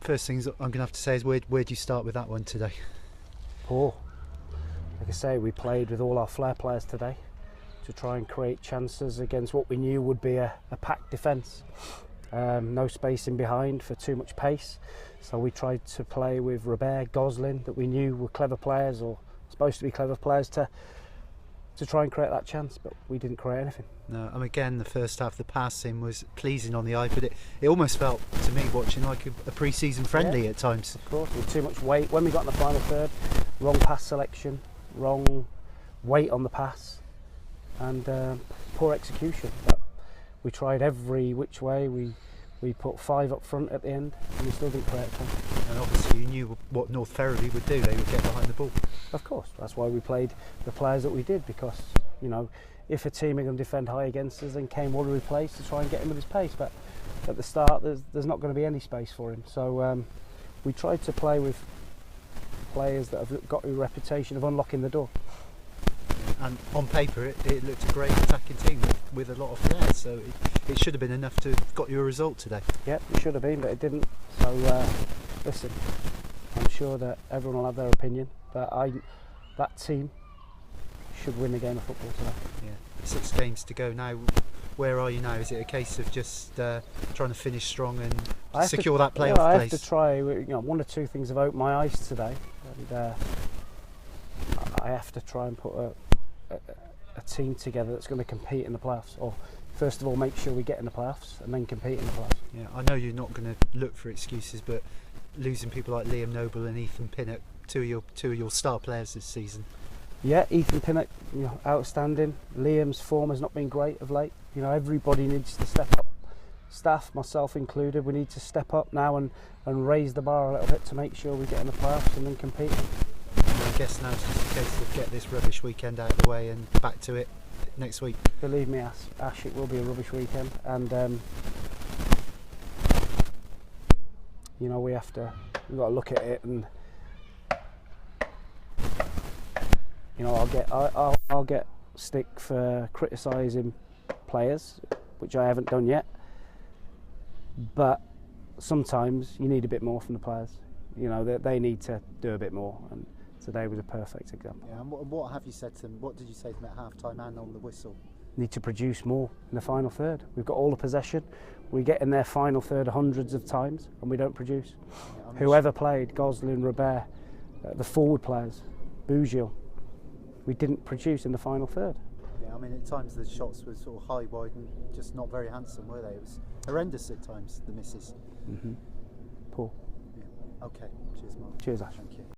First things I'm going to have to say is where do you start with that one today? Poor. Like I say, we played with all our flair players today to try and create chances against what we knew would be a packed defence. No space in behind for too much pace, so we tried to play with Robert, Goslin, that we knew were clever players or supposed to be clever players, to try and create that chance, but we didn't create anything. No, again, the first half, the passing was pleasing on the eye, but it almost felt to me watching like a pre-season friendly at times. Of course, with too much weight. When we got in the final third, wrong pass selection, wrong weight on the pass, and poor execution. But we tried every which way. We put 5 up front at the end, and we still didn't create a chance. And obviously you knew what North Ferriby would do. They would get behind the ball. Of course, that's why we played the players that we did, because, you know, if a team are going to defend high against us, then Kane will replace to try and get him with his pace. But at the start, there's not going to be any space for him. So we tried to play with players that have got a reputation of unlocking the door. And on paper, it looked a great attacking team with a lot of flair. So it should have been enough to have got you a result today. Yep, it should have been, but it didn't. So listen, I'm sure that everyone will have their opinion, but that team should win the game of football today. Yeah, 6 games to go now. Where are you now? Is it a case of just trying to finish strong and secure that playoff place? I have to try. You know, 1 or 2 things have opened my eyes today, and I have to try and put a team together that's going to compete in the playoffs. Or first of all, make sure we get in the playoffs, and then compete in the playoffs. Yeah, I know you're not going to look for excuses, but losing people like Liam Noble and Ethan Pinnock, two of your star players this season. Yeah, Ethan Pinnock, you know, outstanding. Liam's form has not been great of late. You know, everybody needs to step up. Staff, myself included, we need to step up now and raise the bar a little bit to make sure we get in the playoffs and then compete. I guess now it's just a case of get this rubbish weekend out of the way and back to it next week. Believe me, Ash, it will be a rubbish weekend, and you know, we've got to look at it, and you know, I'll get stick for criticising players, which I haven't done yet. But sometimes you need a bit more from the players. You know, they need to do a bit more, and today was a perfect example. Yeah, and what have you said to them? What did you say to them at half-time and on the whistle? Need to produce more in the final third. We've got all the possession. We get in their final third hundreds of times, and we don't produce. Yeah, whoever played, Goslin, Robert, the forward players, Bougil, we didn't produce in the final third. Yeah, I mean, at times the shots were sort of high, wide, and just not very handsome, were they? It was horrendous at times, the misses. Poor. Yeah. Okay. Cheers, Mark. Cheers, Ash. Thank you.